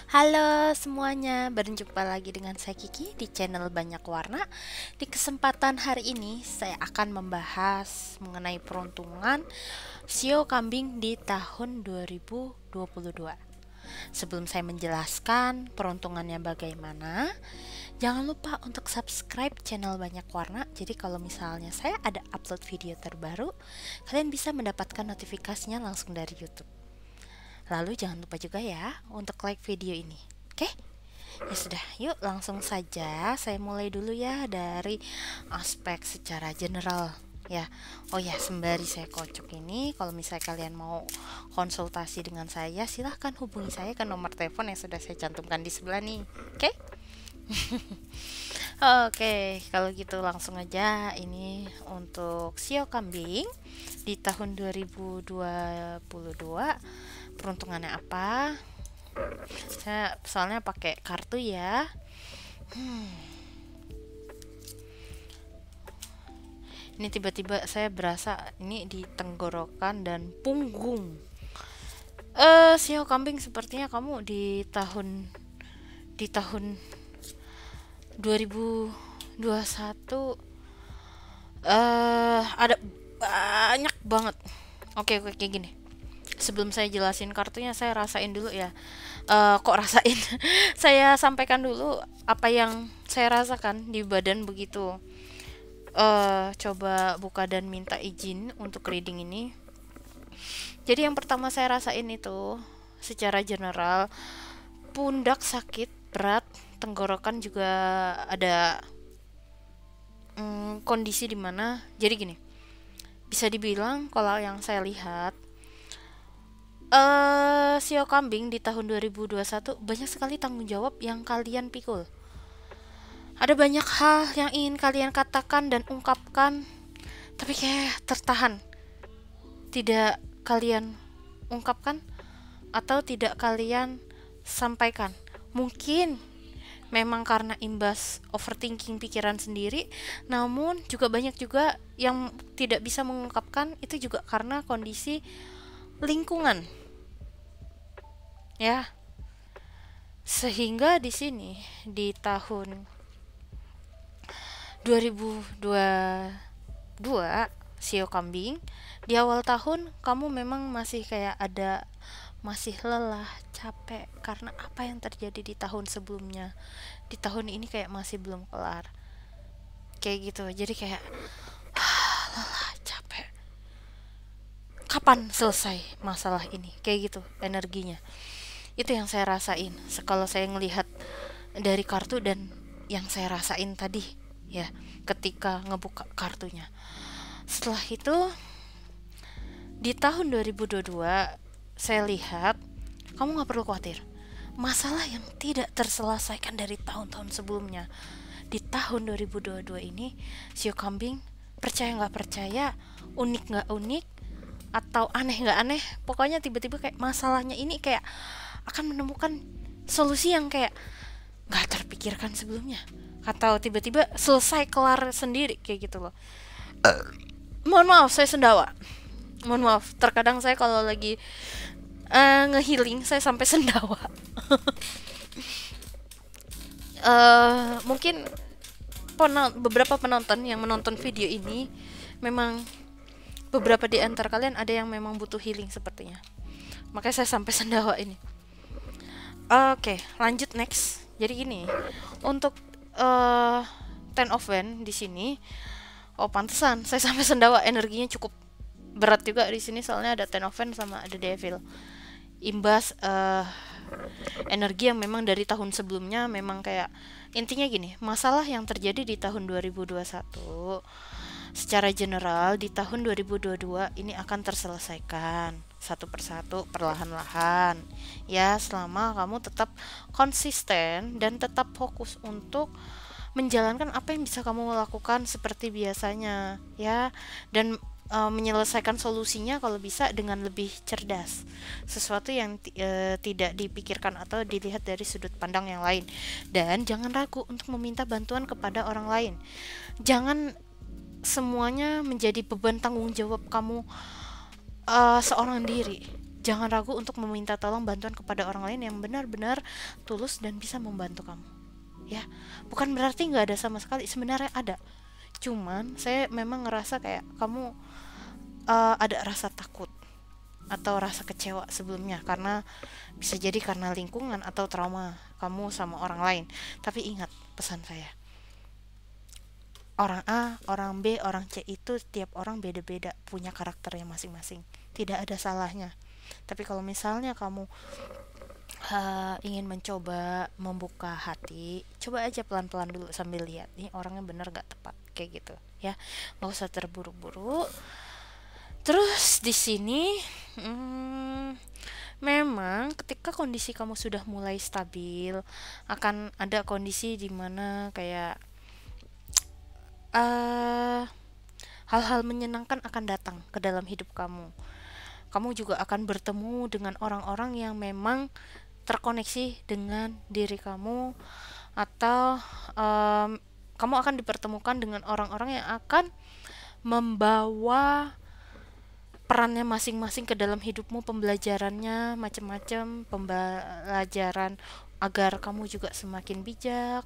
Halo semuanya, berjumpa lagi dengan saya Kiki di channel Banyak Warna. Di kesempatan hari ini saya akan membahas mengenai peruntungan sio kambing di tahun 2022. Sebelum saya menjelaskan peruntungannya bagaimana, jangan lupa untuk subscribe channel Banyak Warna. Jadi kalau misalnya saya ada upload video terbaru, kalian bisa mendapatkan notifikasinya langsung dari YouTube. Lalu jangan lupa juga ya untuk like video ini. Oke? Ya sudah, yuk langsung saja saya mulai dulu ya dari aspek secara general ya. Oh ya, sembari saya kocok ini, kalau misalnya kalian mau konsultasi dengan saya, silahkan hubungi saya ke nomor telepon yang sudah saya cantumkan di sebelah nih. Oke? Oke, kalau gitu langsung aja ini untuk sio kambing di tahun 2022 peruntungannya apa. Saya soalnya pakai kartu ya. Ini tiba-tiba saya berasa ini di tenggorokan dan punggung. Sio kambing, sepertinya kamu di tahun 2021 ada banyak banget. Oke, oke, kayak gini. Sebelum saya jelasin kartunya, saya rasain dulu ya. Kok rasain? Saya sampaikan dulu apa yang saya rasakan di badan begitu. Coba buka dan minta izin untuk reading ini. Jadi yang pertama saya rasain itu secara general, pundak sakit berat, tenggorokan juga ada kondisi dimana. Jadi gini, bisa dibilang kalau yang saya lihat, sio kambing di tahun 2021 banyak sekali tanggung jawab yang kalian pikul. Ada banyak hal yang ingin kalian katakan dan ungkapkan, tapi kayak tertahan. Tidak kalian ungkapkan atau tidak kalian sampaikan. Mungkin memang karena imbas overthinking pikiran sendiri, namun juga banyak juga yang tidak bisa mengungkapkan, itu juga karena kondisi lingkungan. Ya, sehingga di sini di tahun 2022 sio kambing, di awal tahun kamu memang masih kayak ada, masih lelah, capek karena apa yang terjadi di tahun sebelumnya. Di tahun ini kayak masih belum kelar. Kayak gitu. Jadi kayak lelah, capek. Kapan selesai masalah ini? Kayak gitu energinya. Itu yang saya rasain kalau saya ngelihat dari kartu dan yang saya rasain tadi ya ketika ngebuka kartunya. Setelah itu di tahun 2022 saya lihat kamu nggak perlu khawatir. Masalah yang tidak terselesaikan dari tahun-tahun sebelumnya, di tahun 2022 ini sio kambing, percaya nggak percaya, unik nggak unik, atau aneh nggak aneh, pokoknya tiba-tiba kayak masalahnya ini kayak akan menemukan solusi yang kayak nggak terpikirkan sebelumnya, atau tiba-tiba selesai kelar sendiri kayak gitu loh. Mohon maaf saya sendawa, mohon maaf, terkadang saya kalau lagi ngehealing saya sampai sendawa. Mungkin beberapa penonton yang menonton video ini memang beberapa di antara kalian ada yang memang butuh healing sepertinya, makanya saya sampai sendawa ini. Oke, lanjut next. Jadi gini, untuk Ten of Wands di sini, oh pantesan saya sampai sendawa, energinya cukup berat juga di sini soalnya ada Ten of Wands sama ada Devil. Imbas energi yang memang dari tahun sebelumnya memang kayak, intinya gini, masalah yang terjadi di tahun 2021 secara general di tahun 2022 ini akan terselesaikan satu persatu perlahan-lahan ya, selama kamu tetap konsisten dan tetap fokus untuk menjalankan apa yang bisa kamu lakukan seperti biasanya ya, dan menyelesaikan solusinya kalau bisa dengan lebih cerdas, sesuatu yang tidak dipikirkan atau dilihat dari sudut pandang yang lain. Dan jangan ragu untuk meminta bantuan kepada orang lain. Jangan semuanya menjadi beban tanggung jawab kamu seorang diri. Jangan ragu untuk meminta tolong bantuan kepada orang lain yang benar-benar tulus dan bisa membantu kamu. Ya, bukan berarti nggak ada sama sekali, sebenarnya ada. Cuman saya memang ngerasa kayak kamu ada rasa takut atau rasa kecewa sebelumnya, karena bisa jadi karena lingkungan atau trauma kamu sama orang lain. Tapi ingat pesan saya, orang A, orang B, orang C itu tiap orang beda-beda, punya karakternya masing-masing. Tidak ada salahnya. Tapi kalau misalnya kamu ingin mencoba membuka hati, coba aja pelan-pelan dulu sambil lihat nih orangnya bener gak tepat, kayak gitu ya. Nggak usah terburu-buru. Terus di sini memang ketika kondisi kamu sudah mulai stabil, akan ada kondisi dimana kayak eh hal-hal menyenangkan akan datang ke dalam hidup kamu. Kamu juga akan bertemu dengan orang-orang yang memang terkoneksi dengan diri kamu, atau kamu akan dipertemukan dengan orang-orang yang akan membawa perannya masing-masing ke dalam hidupmu, pembelajarannya macam-macam, pembelajaran agar kamu juga semakin bijak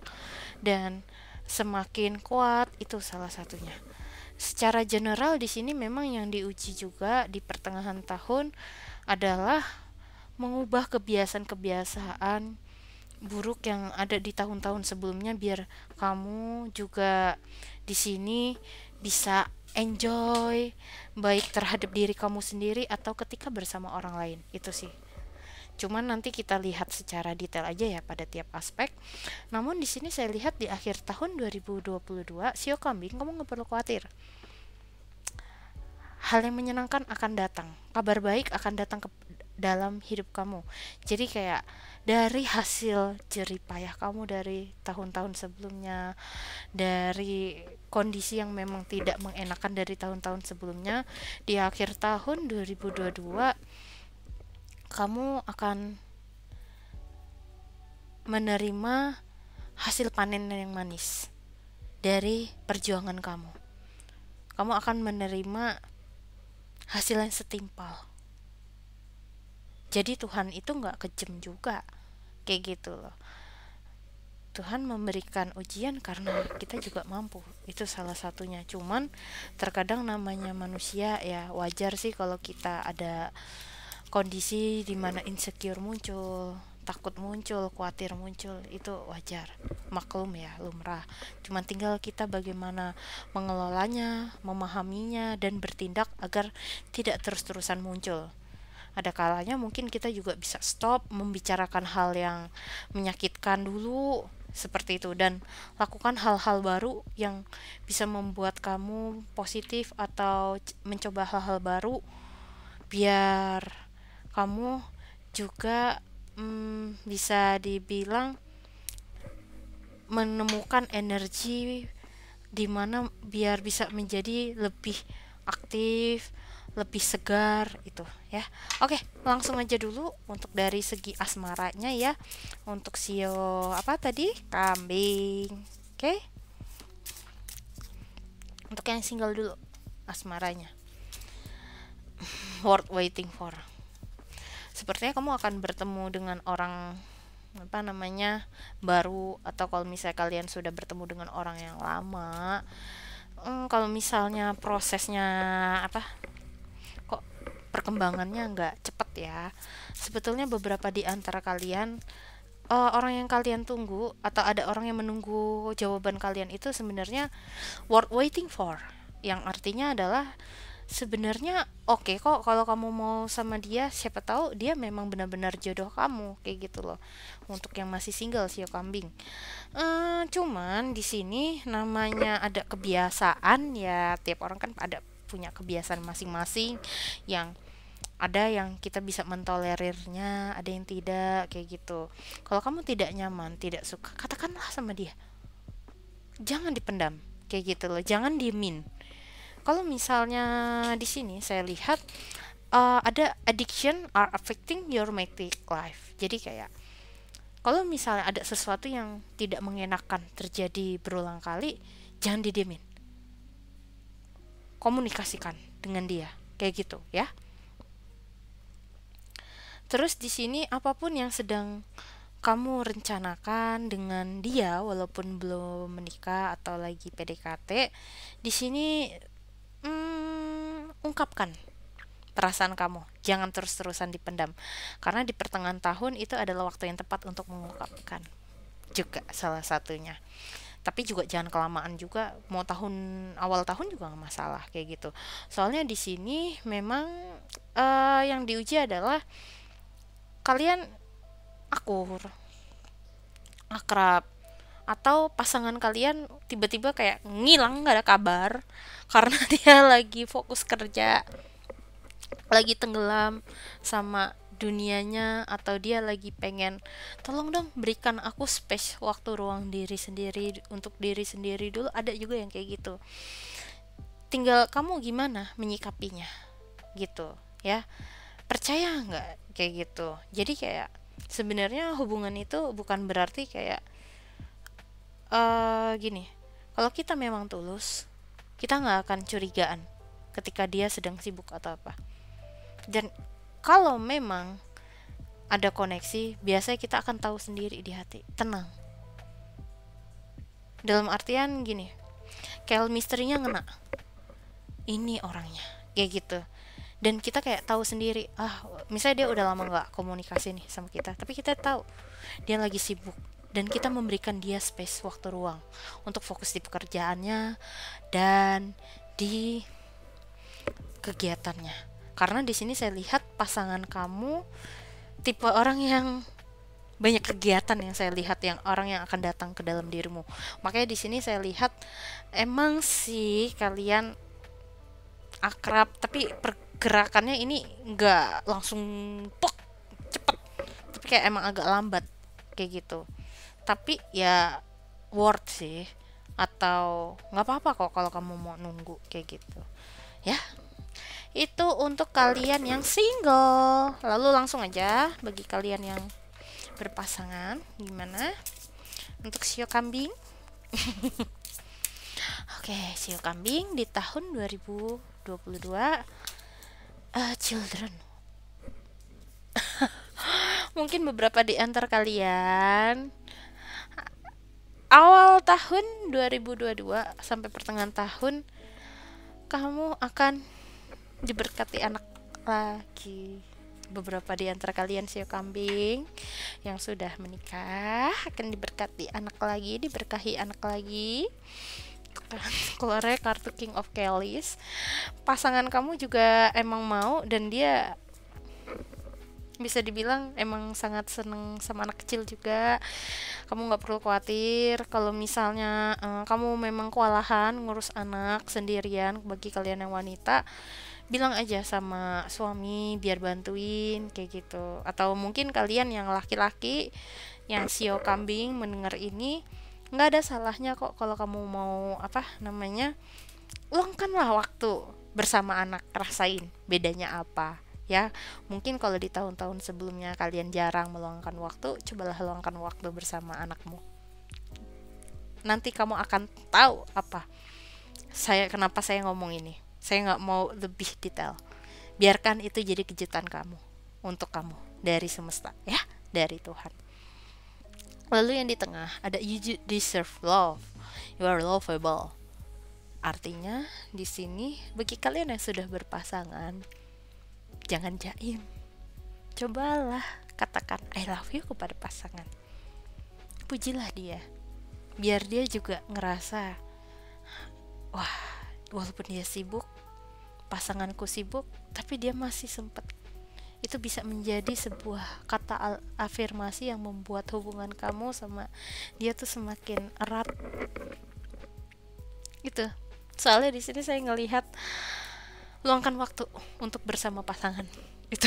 dan semakin kuat, itu salah satunya. Secara general di sini memang yang diuji juga di pertengahan tahun adalah mengubah kebiasaan-kebiasaan buruk yang ada di tahun-tahun sebelumnya, biar kamu juga di sini bisa enjoy baik terhadap diri kamu sendiri atau ketika bersama orang lain. Itu sih. Cuman nanti kita lihat secara detail aja ya pada tiap aspek. Namun di sini saya lihat di akhir tahun 2022, Sio Kambing, kamu nggak perlu khawatir. Hal yang menyenangkan akan datang. Kabar baik akan datang ke dalam hidup kamu. Jadi kayak dari hasil jerih payah kamu dari tahun-tahun sebelumnya, dari kondisi yang memang tidak mengenakan dari tahun-tahun sebelumnya, di akhir tahun 2022 kamu akan menerima hasil panen yang manis dari perjuangan kamu. Kamu akan menerima hasil yang setimpal. Jadi Tuhan itu nggak kejam juga, kayak gitu loh. Tuhan memberikan ujian karena kita juga mampu, itu salah satunya. Cuman terkadang namanya manusia ya, wajar sih kalau kita ada kondisi dimana insecure muncul, takut muncul, khawatir muncul, itu wajar, maklum ya, lumrah. Cuman tinggal kita bagaimana mengelolanya, memahaminya, dan bertindak agar tidak terus-terusan muncul. Ada kalanya mungkin kita juga bisa stop membicarakan hal yang menyakitkan dulu, seperti itu, dan lakukan hal-hal baru yang bisa membuat kamu positif atau mencoba hal-hal baru, biar kamu juga bisa dibilang menemukan energi dimana biar bisa menjadi lebih aktif, lebih segar itu ya. Oke, langsung aja dulu untuk dari segi asmaranya ya. Untuk Sio apa tadi? Kambing. Oke. Untuk yang single dulu asmaranya. Worth waiting for. Sepertinya kamu akan bertemu dengan orang apa namanya baru, atau kalau misalnya kalian sudah bertemu dengan orang yang lama, kalau misalnya prosesnya apa kok perkembangannya nggak cepet ya, sebetulnya beberapa di antara kalian, orang yang kalian tunggu atau ada orang yang menunggu jawaban kalian itu sebenarnya worth waiting for, yang artinya adalah sebenarnya oke kok kalau kamu mau sama dia, siapa tahu dia memang benar-benar jodoh kamu, kayak gitu loh. Untuk yang masih single Sio Kambing, cuman di sini namanya ada kebiasaan ya, tiap orang kan ada punya kebiasaan masing-masing, yang ada yang kita bisa mentolerirnya, ada yang tidak, kayak gitu. Kalau kamu tidak nyaman, tidak suka, katakanlah sama dia, jangan dipendam, kayak gitu loh, jangan diemin. Kalau misalnya di sini saya lihat ada addiction are affecting your romantic life. Jadi kayak kalau misalnya ada sesuatu yang tidak mengenakan terjadi berulang kali, jangan didiemin. Komunikasikan dengan dia, kayak gitu ya. Terus di sini apapun yang sedang kamu rencanakan dengan dia walaupun belum menikah atau lagi PDKT, di sini ungkapkan perasaan kamu. Jangan terus-terusan dipendam. Karena di pertengahan tahun itu adalah waktu yang tepat untuk mengungkapkan. Juga salah satunya. Tapi juga jangan kelamaan juga, mau awal tahun juga nggak masalah kayak gitu. Soalnya di sini memang yang diuji adalah kalian akur, akrab, atau pasangan kalian tiba-tiba kayak ngilang nggak ada kabar karena dia lagi fokus kerja, lagi tenggelam sama dunianya, atau dia lagi pengen tolong dong berikan aku space, waktu ruang diri sendiri untuk diri sendiri dulu. Ada juga yang kayak gitu, tinggal kamu gimana menyikapinya gitu ya. Percaya nggak kayak gitu. Jadi kayak sebenarnya hubungan itu bukan berarti kayak gini, kalau kita memang tulus, kita nggak akan curigaan ketika dia sedang sibuk atau apa. Dan kalau memang ada koneksi, biasanya kita akan tahu sendiri di hati, tenang. Dalam artian gini, kayak misterinya ngena, ini orangnya, kayak gitu. Dan kita kayak tahu sendiri, misalnya dia udah lama nggak komunikasi nih sama kita, tapi kita tahu dia lagi sibuk, dan kita memberikan dia space, waktu ruang untuk fokus di pekerjaannya dan di kegiatannya. Karena di sini saya lihat pasangan kamu tipe orang yang banyak kegiatan, yang saya lihat yang orang yang akan datang ke dalam dirimu. Makanya di sini saya lihat emang sih kalian akrab, tapi pergerakannya ini nggak langsung pok cepet, tapi kayak emang agak lambat kayak gitu. Tapi ya worth sih, atau nggak apa-apa kok kalau kamu mau nunggu kayak gitu ya. Itu untuk kalian yang single. Lalu langsung aja bagi kalian yang berpasangan, gimana untuk sio kambing? Oke, sio kambing di tahun 2022, children. Mungkin beberapa di antara kalian awal tahun 2022 sampai pertengahan tahun kamu akan diberkati anak lagi. Beberapa di antara kalian sio kambing yang sudah menikah akan diberkati anak lagi, diberkahi anak lagi. Keluarnya kartu King of Kellys. Pasangan kamu juga emang mau, dan dia bisa dibilang emang sangat seneng sama anak kecil juga. Kamu nggak perlu khawatir kalau misalnya kamu memang kewalahan ngurus anak sendirian. Bagi kalian yang wanita, bilang aja sama suami biar bantuin kayak gitu. Atau mungkin kalian yang laki-laki yang sio kambing mendengar ini, nggak ada salahnya kok kalau kamu mau luangkanlah waktu bersama anak, rasain bedanya apa ya. Mungkin kalau di tahun-tahun sebelumnya kalian jarang meluangkan waktu, cobalah luangkan waktu bersama anakmu. Nanti kamu akan tahu kenapa saya ngomong ini. Saya nggak mau lebih detail. Biarkan itu jadi kejutan kamu, untuk kamu, dari semesta ya, dari Tuhan. Lalu yang di tengah ada you deserve love, you are lovable. Artinya di sini bagi kalian yang sudah berpasangan, jangan jaim. Cobalah katakan I love you kepada pasangan. Pujilah dia, biar dia juga ngerasa, wah, walaupun dia sibuk, pasanganku sibuk, tapi dia masih sempat. Itu bisa menjadi sebuah kata afirmasi yang membuat hubungan kamu sama dia tuh semakin erat. Gitu. Soalnya di sini saya ngelihat luangkan waktu untuk bersama pasangan. Itu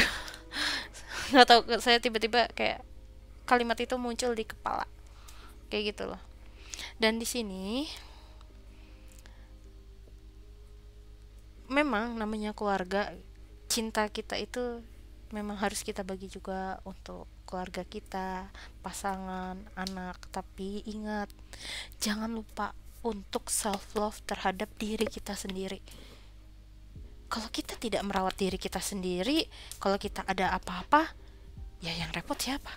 nggak tahu, saya tiba-tiba kayak kalimat itu muncul di kepala kayak gitu loh. Dan di sini memang namanya keluarga, cinta kita itu memang harus kita bagi juga untuk keluarga kita, pasangan, anak. Tapi ingat, jangan lupa untuk self love terhadap diri kita sendiri. Kalau kita tidak merawat diri kita sendiri, kalau kita ada apa-apa, Ya yang repot siapa?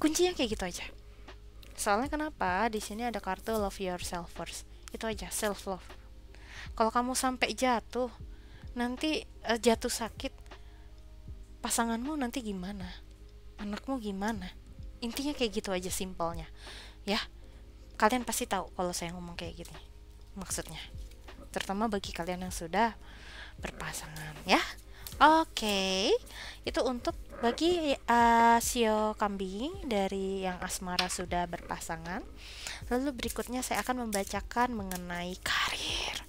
Kuncinya kayak gitu aja. Soalnya kenapa? Di sini ada kartu love yourself first. Itu aja, self love. Kalau kamu sampai jatuh, nanti jatuh sakit, pasanganmu nanti gimana? Anakmu gimana? Intinya kayak gitu aja simpelnya. Ya, kalian pasti tahu kalau saya ngomong kayak gini. Maksudnya, terutama bagi kalian yang sudah berpasangan, ya. Oke, itu untuk bagi sio kambing dari yang asmara sudah berpasangan. Lalu berikutnya saya akan membacakan mengenai karir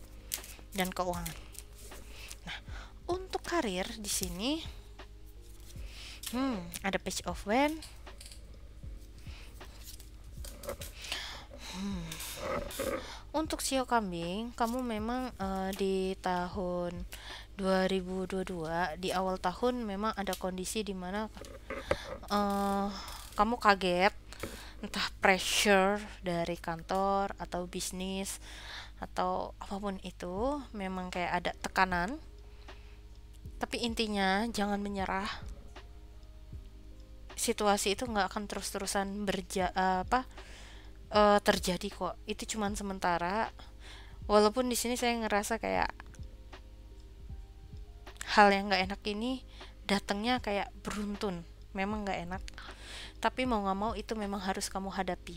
dan keuangan. Nah, untuk karir di sini ada page of wand. Untuk sio kambing, kamu memang di tahun 2022 di awal tahun memang ada kondisi di mana kamu kaget, entah pressure dari kantor atau bisnis atau apapun itu, memang kayak ada tekanan. Tapi intinya jangan menyerah. Situasi itu nggak akan terus-terusan terjadi kok. Itu cuman sementara. Walaupun di sini saya ngerasa kayak hal yang nggak enak ini datangnya kayak beruntun, memang nggak enak. Tapi mau nggak mau itu memang harus kamu hadapi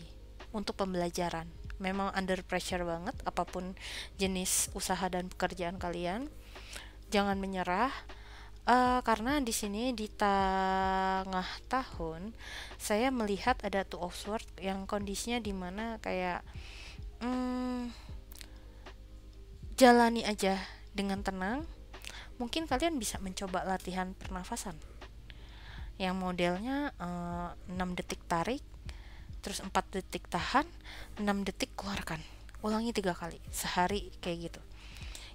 untuk pembelajaran. Memang under pressure banget, apapun jenis usaha dan pekerjaan kalian, jangan menyerah. Karena di sini di tengah tahun saya melihat ada two of swords yang kondisinya dimana kayak jalani aja dengan tenang. Mungkin kalian bisa mencoba latihan pernafasan yang modelnya 6 detik tarik, terus 4 detik tahan, 6 detik keluarkan. Ulangi 3 kali sehari kayak gitu.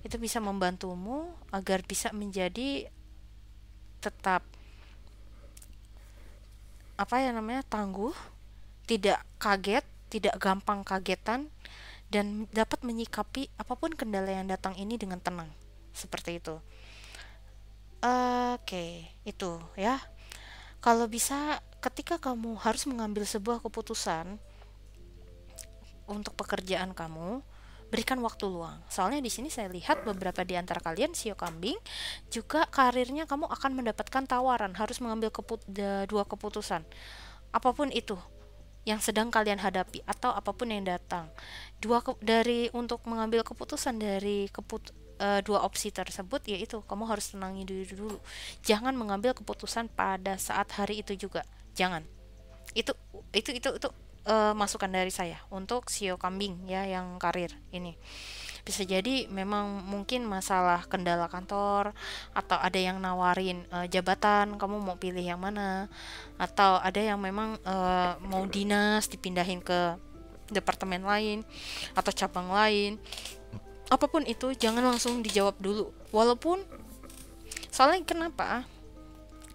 Itu bisa membantumu agar bisa menjadi tetap tangguh, tidak kaget, tidak gampang kagetan, dan dapat menyikapi apapun kendala yang datang ini dengan tenang. Seperti itu. Oke, itu ya. Kalau bisa, ketika kamu harus mengambil sebuah keputusan untuk pekerjaan kamu, berikan waktu luang. Soalnya di sini saya lihat beberapa di antara kalian sio kambing juga karirnya kamu akan mendapatkan tawaran harus mengambil dua keputusan. Apapun itu yang sedang kalian hadapi atau apapun yang datang. Dari untuk mengambil keputusan dari dua opsi tersebut, yaitu kamu harus tenangi diri dulu. Jangan mengambil keputusan pada saat hari itu juga. Jangan. Itu masukan dari saya untuk sio kambing ya yang karir ini. Bisa jadi memang mungkin masalah kendala kantor, atau ada yang nawarin jabatan, kamu mau pilih yang mana, atau ada yang memang mau dinas dipindahin ke departemen lain atau cabang lain. Apapun itu jangan langsung dijawab dulu. Walaupun soalnya kenapa?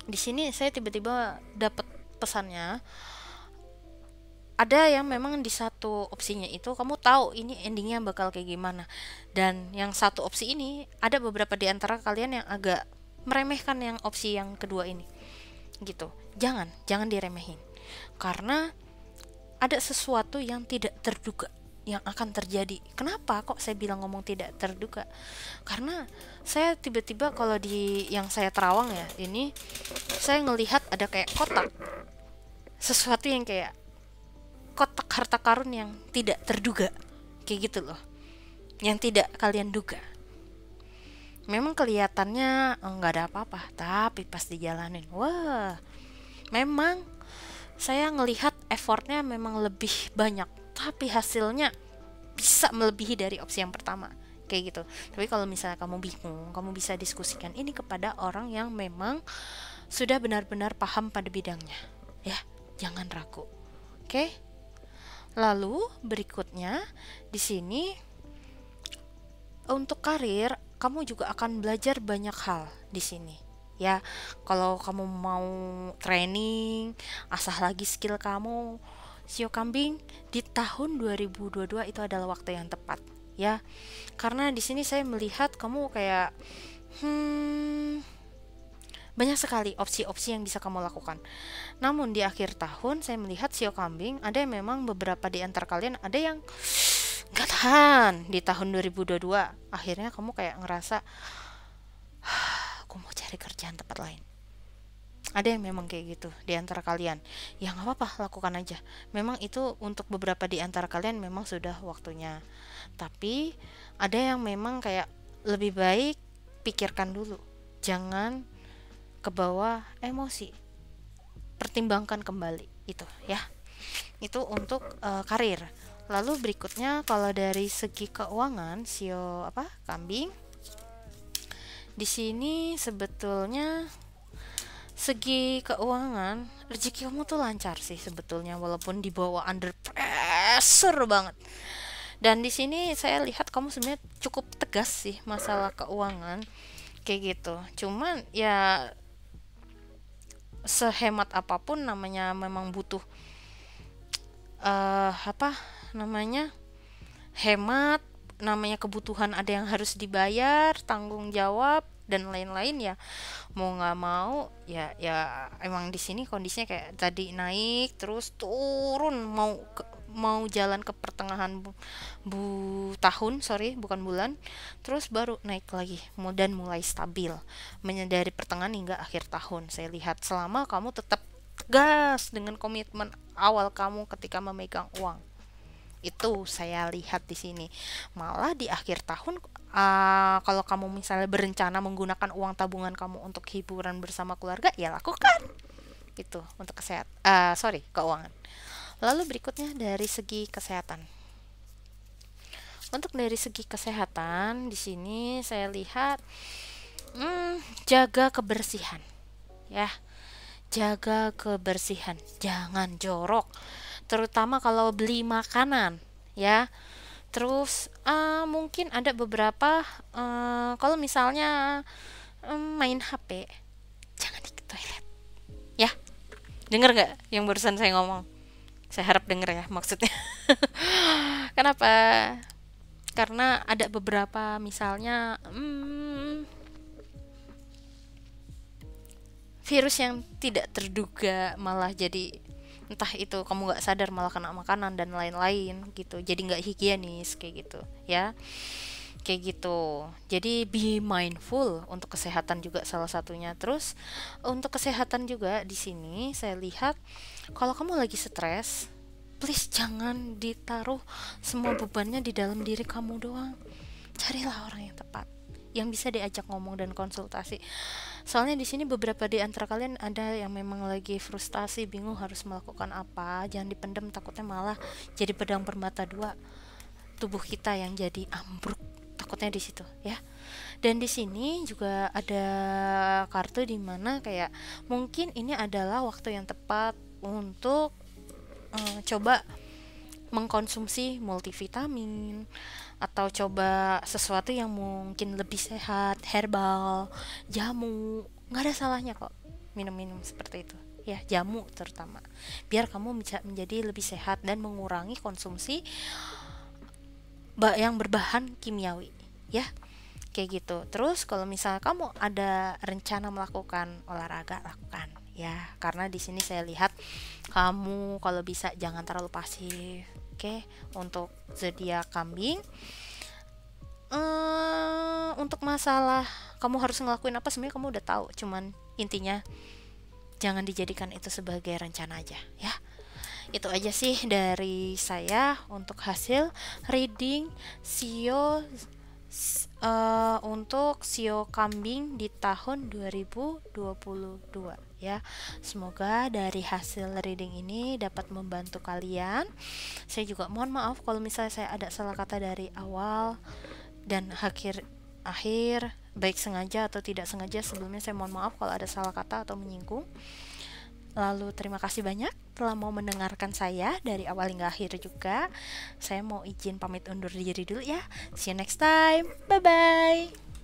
Di sini saya tiba-tiba dapat pesannya, ada yang memang di satu opsinya itu kamu tahu ini endingnya bakal kayak gimana, dan yang satu opsi ini ada beberapa di antara kalian yang agak meremehkan yang opsi yang kedua ini gitu. Jangan diremehin, karena ada sesuatu yang tidak terduga yang akan terjadi. Kenapa kok saya bilang ngomong tidak terduga? Karena saya tiba-tiba kalau di yang saya terawang ya, ini saya ngelihat ada kayak kotak, sesuatu yang kayak kotak harta karun yang tidak terduga, kayak gitu loh, yang tidak kalian duga. Memang kelihatannya nggak ada apa-apa, tapi pas dijalanin, wah, memang saya ngelihat effortnya memang lebih banyak, tapi hasilnya bisa melebihi dari opsi yang pertama, kayak gitu. Tapi kalau misalnya kamu bingung, kamu bisa diskusikan ini kepada orang yang memang sudah benar-benar paham pada bidangnya, ya. Jangan ragu, oke? Lalu berikutnya di sini untuk karir, kamu juga akan belajar banyak hal di sini. Ya, kalau kamu mau training, asah lagi skill kamu, sio kambing, di tahun 2022 itu adalah waktu yang tepat, ya. Karena di sini saya melihat kamu kayak Banyak sekali opsi-opsi yang bisa kamu lakukan. Namun di akhir tahun saya melihat sio kambing, ada yang memang beberapa di antara kalian ada yang gak tahan di tahun 2022. Akhirnya kamu kayak ngerasa, aku mau cari kerjaan tempat lain. Ada yang memang kayak gitu di antara kalian. Ya nggak apa-apa, lakukan aja. Memang itu untuk beberapa di antara kalian memang sudah waktunya. Tapi ada yang memang kayak lebih baik pikirkan dulu. Jangan kebawa emosi. Pertimbangkan kembali itu ya. Itu untuk karir. Lalu berikutnya kalau dari segi keuangan, sio kambing. Di sini sebetulnya segi keuangan rezeki kamu tuh lancar sih sebetulnya, walaupun dibawa under pressure banget. Dan di sini saya lihat kamu sebenarnya cukup tegas sih masalah keuangan kayak gitu. Cuman ya sehemat apapun namanya memang butuh apa namanya hemat, namanya kebutuhan ada yang harus dibayar, tanggung jawab dan lain-lain ya. Mau nggak mau ya, ya emang di sini kondisinya kayak tadi naik terus turun, mau jalan ke pertengahan tahun, sorry bukan bulan, terus baru naik lagi dan mulai stabil dari pertengahan hingga akhir tahun. Saya lihat selama kamu tetap tegas dengan komitmen awal kamu ketika memegang uang, itu saya lihat di sini. Malah di akhir tahun, kalau kamu misalnya berencana menggunakan uang tabungan kamu untuk hiburan bersama keluarga, ya lakukan itu untuk keuangan. Lalu berikutnya dari segi kesehatan. Untuk dari segi kesehatan di sini saya lihat jaga kebersihan ya. Jaga kebersihan, jangan jorok. Terutama kalau beli makanan ya. Terus mungkin ada beberapa kalau misalnya main HP, jangan di toilet ya. Dengar nggak yang barusan saya ngomong? Saya harap denger ya maksudnya. Kenapa? Karena ada beberapa misalnya virus yang tidak terduga malah jadi, entah itu kamu nggak sadar malah kena makanan dan lain-lain gitu, jadi nggak higienis kayak gitu ya, kayak gitu. Jadi be mindful untuk kesehatan juga salah satunya. Terus untuk kesehatan juga di sini saya lihat kalau kamu lagi stres, please jangan ditaruh semua bebannya di dalam diri kamu doang. Carilah orang yang tepat yang bisa diajak ngomong dan konsultasi. Soalnya di sini beberapa di antara kalian ada yang memang lagi frustasi, bingung harus melakukan apa. Jangan dipendam, takutnya malah jadi pedang bermata dua. Tubuh kita yang jadi ambruk, takutnya di situ ya. Dan di sini juga ada kartu di mana kayak mungkin ini adalah waktu yang tepat untuk coba mengkonsumsi multivitamin atau coba sesuatu yang mungkin lebih sehat, herbal, jamu. Nggak ada salahnya kok minum-minum seperti itu ya, jamu terutama, biar kamu bisa menjadi lebih sehat dan mengurangi konsumsi yang berbahan kimiawi ya, kayak gitu. Terus kalau misalnya kamu ada rencana melakukan olahraga, lakukan ya, karena di sini saya lihat kamu kalau bisa jangan terlalu pasif. Oke, untuk zodiak kambing, untuk masalah kamu harus ngelakuin apa sebenarnya kamu udah tahu, cuman intinya jangan dijadikan itu sebagai rencana aja ya. Itu aja sih dari saya untuk hasil reading sio untuk sio kambing di tahun 2022 ya. Semoga dari hasil reading ini dapat membantu kalian. Saya juga mohon maaf kalau misalnya saya ada salah kata dari awal dan akhir baik sengaja atau tidak sengaja. Sebelumnya saya mohon maaf kalau ada salah kata atau menyinggung. Lalu terima kasih banyak telah mau mendengarkan saya dari awal hingga akhir juga. Saya mau izin pamit undur diri dulu ya. See you next time. Bye bye.